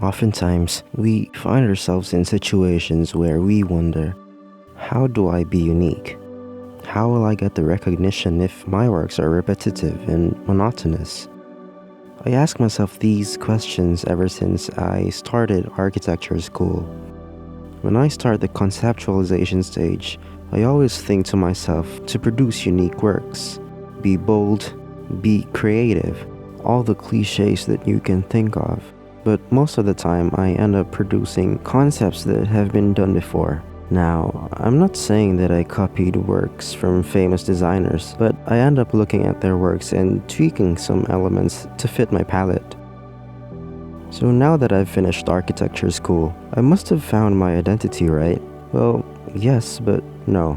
Oftentimes, we find ourselves in situations where we wonder, how do I be unique? How will I get the recognition if my works are repetitive and monotonous? I ask myself these questions ever since I started architecture school. When I start the conceptualization stage, I always think to myself to produce unique works. Be bold, be creative, all the cliches that you can think of. But most of the time I end up producing concepts that have been done before. Now, I'm not saying that I copied works from famous designers, but I end up looking at their works and tweaking some elements to fit my palette. So now that I've finished architecture school, I must have found my identity, right? Well, yes, but no.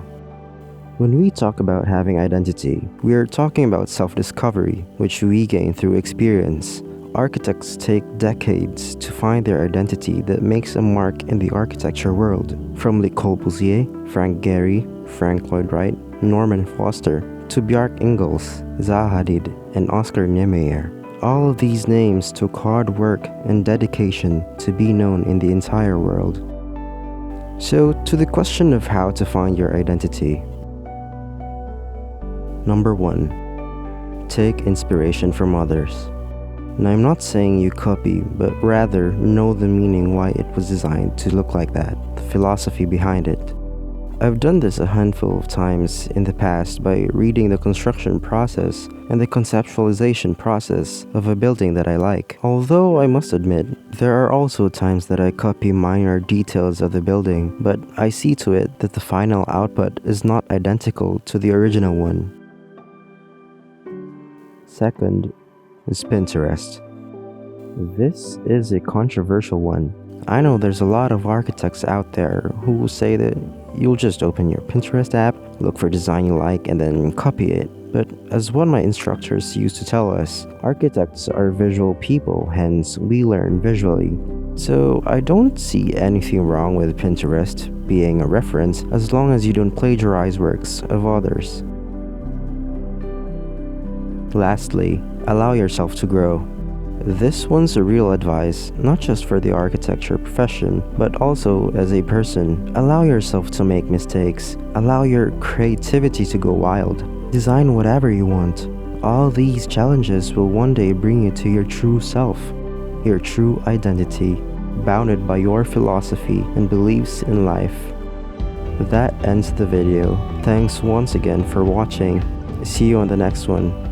When we talk about having identity, we are talking about self-discovery, which we gain through experience. Architects take decades to find their identity that makes a mark in the architecture world. From Le Corbusier, Frank Gehry, Frank Lloyd Wright, Norman Foster, to Bjarke Ingels, Zaha Hadid, and Oscar Niemeyer. All of these names took hard work and dedication to be known in the entire world. So, to the question of how to find your identity. Number 1. Take inspiration from others. Now, I'm not saying you copy, but rather know the meaning why it was designed to look like that, the philosophy behind it. I've done this a handful of times in the past by reading the construction process and the conceptualization process of a building that I like. Although I must admit, there are also times that I copy minor details of the building, but I see to it that the final output is not identical to the original one. Second is Pinterest. This is a controversial one. I know there's a lot of architects out there who will say that you'll just open your Pinterest app, look for design you like, and then copy it. But as one of my instructors used to tell us, architects are visual people, hence we learn visually. So I don't see anything wrong with Pinterest being a reference as long as you don't plagiarize works of others. Lastly, allow yourself to grow. This one's a real advice, not just for the architecture profession, but also as a person. Allow yourself to make mistakes. Allow your creativity to go wild. Design whatever you want. All these challenges will one day bring you to your true self, your true identity, bounded by your philosophy and beliefs in life. That ends the video. Thanks once again for watching. See you on the next one.